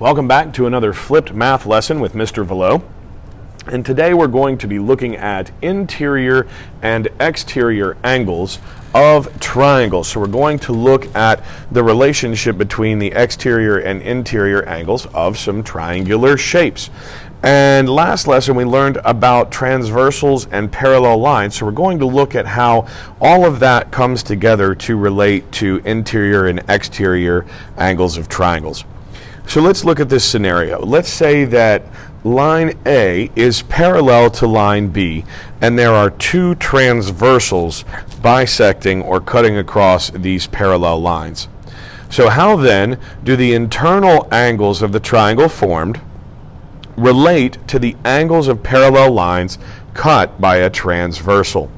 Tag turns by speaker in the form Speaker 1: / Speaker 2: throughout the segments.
Speaker 1: Welcome back to another flipped math lesson with Mr. Valleau. And today we're going to be looking at interior and exterior angles of triangles. So we're going to look at the relationship between the exterior and interior angles of some triangular shapes. And last lesson we learned about transversals and parallel lines. So we're going to look at how all of that comes together to relate to interior and exterior angles of triangles. So let's look at this scenario. Let's say that line A is parallel to line B, and there are two transversals bisecting or cutting across these parallel lines. So how then do the internal angles of the triangle formed relate to the angles of parallel lines cut by a transversal?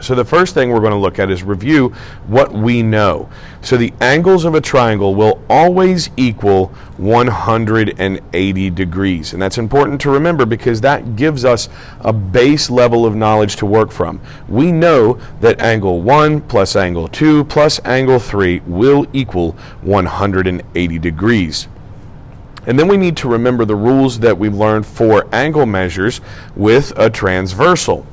Speaker 1: So the first thing we're going to look at is review what we know. So the angles of a triangle will always equal 180 degrees. And that's important to remember because that gives us a base level of knowledge to work from. We know that angle 1 plus angle 2 plus angle 3 will equal 180 degrees. And then we need to remember the rules that we've learned for angle measures with a transversal.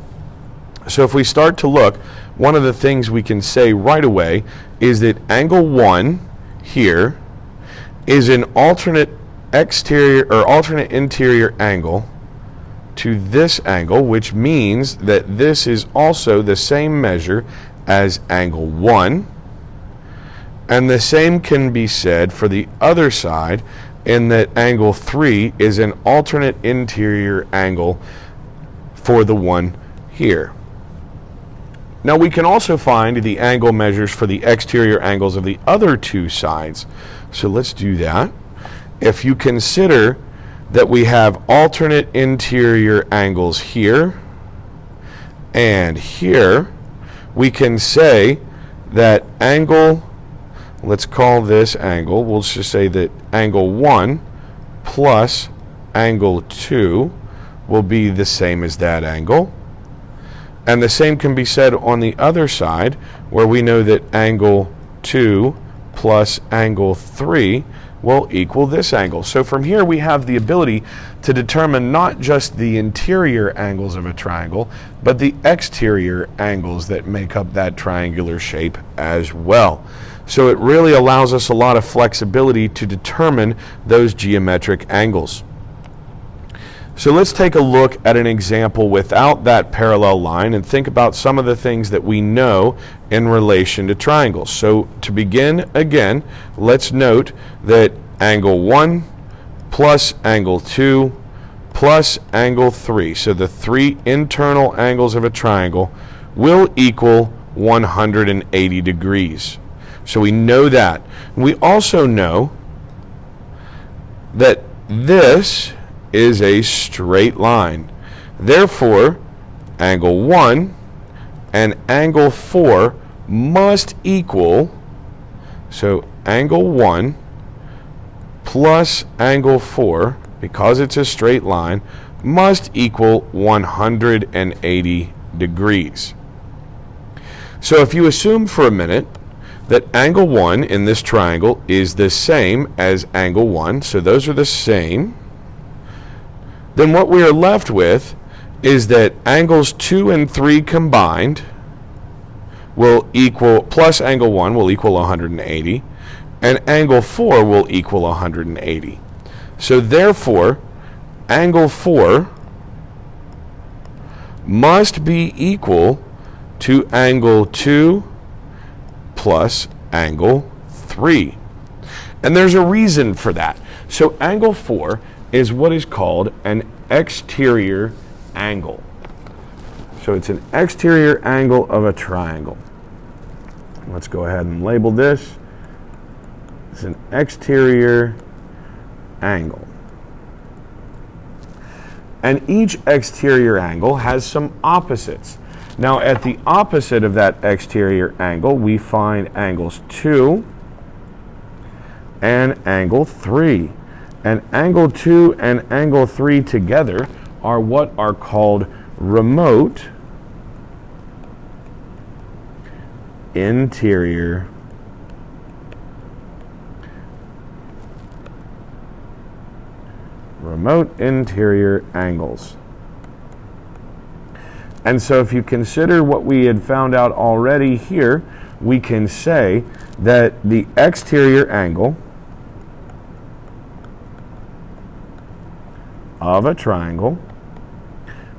Speaker 1: So if we start to look, one of the things we can say right away is that angle 1 here is an alternate exterior or alternate interior angle to this angle, which means that this is also the same measure as angle 1. And the same can be said for the other side in that angle 3 is an alternate interior angle for the one here. Now we can also find the angle measures for the exterior angles of the other two sides. So let's do that. If you consider that we have alternate interior angles here and here, we can say that angle, let's call this angle, we'll just say that angle 1 plus angle 2 will be the same as that angle. And the same can be said on the other side, where we know that angle 2 plus angle 3 will equal this angle. So from here we have the ability to determine not just the interior angles of a triangle, but the exterior angles that make up that triangular shape as well. So it really allows us a lot of flexibility to determine those geometric angles. So let's take a look at an example without that parallel line and think about some of the things that we know in relation to triangles. So to begin again, let's note that angle 1 plus angle 2 plus angle 3, so the three internal angles of a triangle, will equal 180 degrees. So we know that. We also know that this is a straight line. Therefore, angle 1 and angle 4 must equal, so angle 1 plus angle 4, because it's a straight line, must equal 180 degrees. So if you assume for a minute that angle 1 in this triangle is the same as angle 1, so those are the same, then what we are left with is that angles 2 and 3 combined will equal, plus angle 1 will equal 180, and angle 4 will equal 180. So therefore, angle 4 must be equal to angle 2 plus angle 3. And there's a reason for that. So angle 4 is what is called an exterior angle. So it's an exterior angle of a triangle. Let's go ahead and label this. It's an exterior angle. And each exterior angle has some opposites. Now at the opposite of that exterior angle, we find angles 2 and angle 3. And angle 2 and angle 3 together are what are called remote interior remote interior angles. And so if you consider what we had found out already here, we can say that the exterior angle of a triangle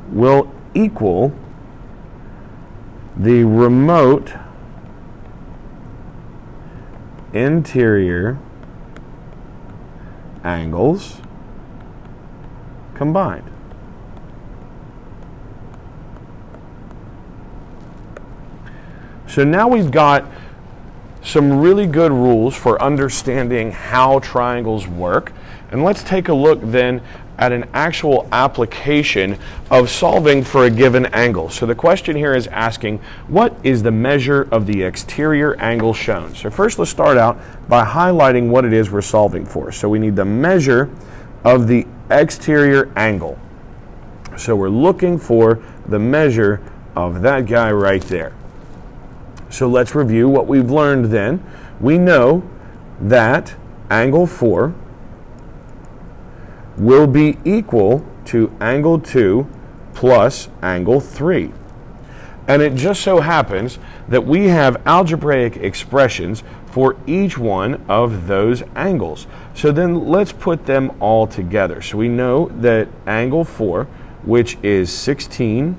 Speaker 1: will equal the remote interior angles combined. So now we've got some really good rules for understanding how triangles work. And let's take a look then at an actual application of solving for a given angle. So the question here is asking, what is the measure of the exterior angle shown? So first let's start out by highlighting what it is we're solving for. So we need the measure of the exterior angle. So we're looking for the measure of that guy right there. So let's review what we've learned then. We know that angle 4 will be equal to angle 2 plus angle 3. And it just so happens that we have algebraic expressions for each one of those angles. So then let's put them all together. So we know that angle 4, which is 16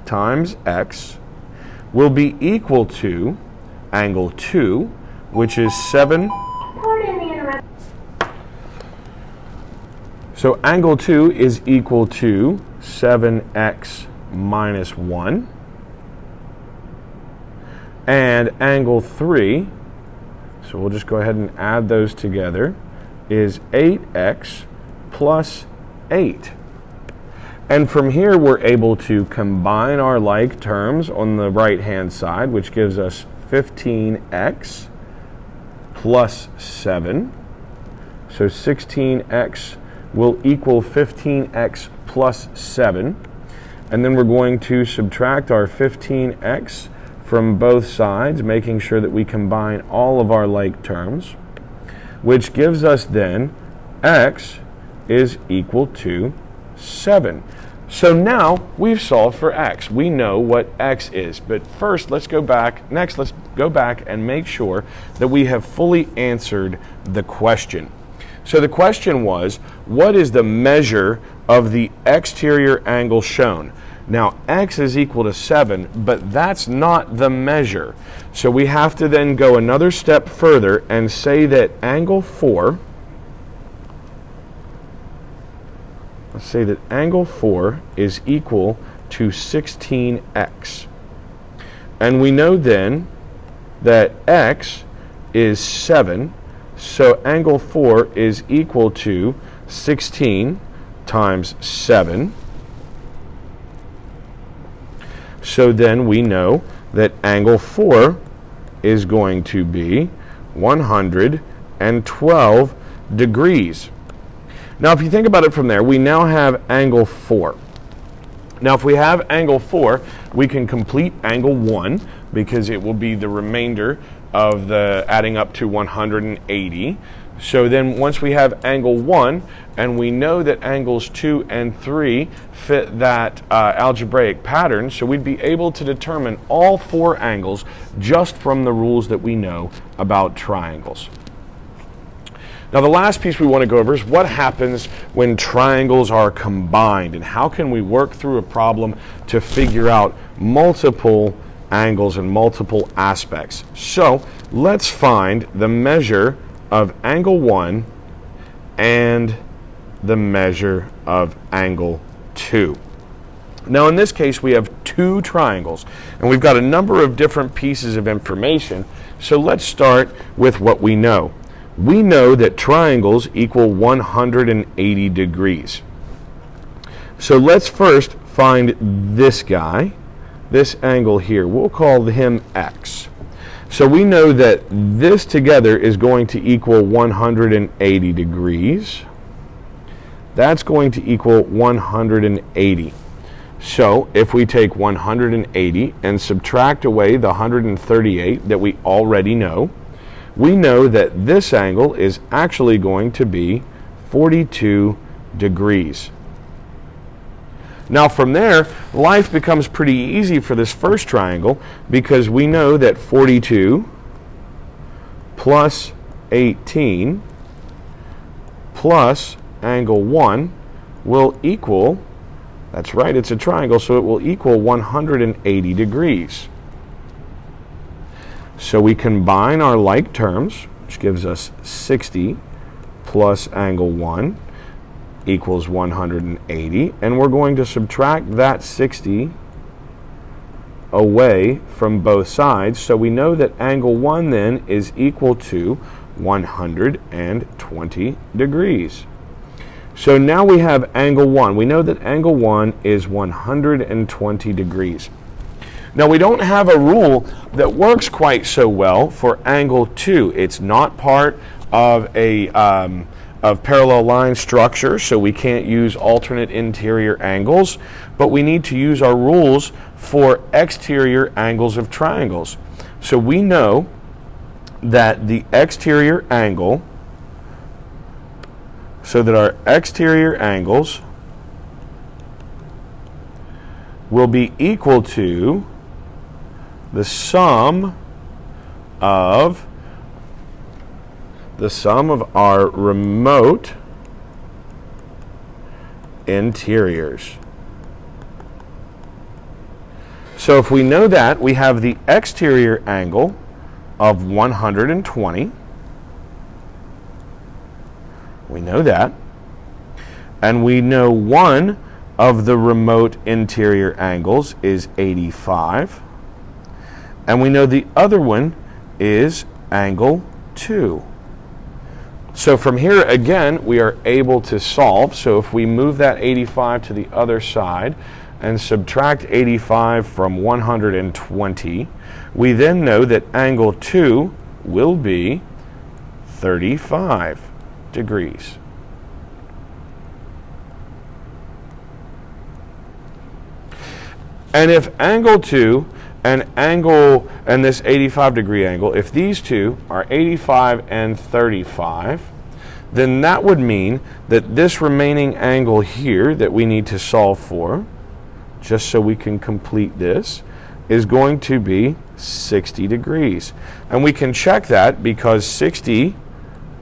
Speaker 1: times x, will be equal to angle 2, which is 7. So angle 2 is equal to 7x minus 1. And angle 3, so we'll just go ahead and add those together, is 8x plus 8. And from here, we're able to combine our like terms on the right-hand side, which gives us 15x plus 7. So 16x will equal 15x plus 7. And then we're going to subtract our 15x from both sides, making sure that we combine all of our like terms, which gives us then x is equal to 7. So now we've solved for x. We know what x is. But first, let's go back and make sure that we have fully answered the question. So the question was, what is the measure of the exterior angle shown? Now, x is equal to 7, but that's not the measure. So we have to then go another step further and say that angle 4, let's say that angle 4 is equal to 16x. And we know then that x is 7, so angle 4 is equal to 16 times 7. So then we know that angle 4 is going to be 112 degrees. Now, if you think about it from there, we now have angle 4. Now, if we have angle 4, we can complete angle 1 because it will be the remainder of the adding up to 180. So then once we have angle 1, and we know that angles 2 and 3 fit that algebraic pattern, so we'd be able to determine all 4 angles just from the rules that we know about triangles. Now, the last piece we want to go over is what happens when triangles are combined, and how can we work through a problem to figure out multiple angles and multiple aspects. So let's find the measure of angle 1 and the measure of angle 2. Now, in this case, we have 2 triangles, and we've got a number of different pieces of information. So let's start with what we know. We know that triangles equal 180 degrees. So let's first find this guy, this angle here. We'll call him x. So we know that this together is going to equal 180 degrees. That's going to equal 180. So if we take 180 and subtract away the 138 that we already know, we know that this angle is actually going to be 42 degrees. Now from there, life becomes pretty easy for this first triangle because we know that 42 plus 18 plus angle 1 will equal, that's right, it's a triangle, so it will equal 180 degrees. So we combine our like terms, which gives us 60 plus angle 1 equals 180, and we're going to subtract that 60 away from both sides, so we know that angle 1 then is equal to 120 degrees. So now we have angle 1. We know that angle 1 is 120 degrees. Now we don't have a rule that works quite so well for angle 2. It's not part of a parallel line structure, so we can't use alternate interior angles, but we need to use our rules for exterior angles of triangles. So we know that the exterior angle, so that our exterior angles will be equal to the sum of our remote interiors. So if we know that, we have the exterior angle of 120. We know that. And we know one of the remote interior angles is 85. And we know the other one is angle 2. So from here, again, we are able to solve. So if we move that 85 to the other side and subtract 85 from 120, we then know that angle 2 will be 35 degrees. And if angle 2 and this 85 degree angle, if these two are 85 and 35, then that would mean that this remaining angle here that we need to solve for, just so we can complete this, is going to be 60 degrees. And we can check that because 60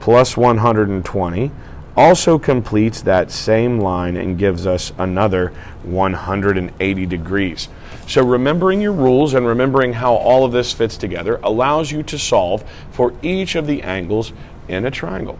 Speaker 1: plus 120 also completes that same line and gives us another 180 degrees. So remembering your rules and remembering how all of this fits together allows you to solve for each of the angles in a triangle.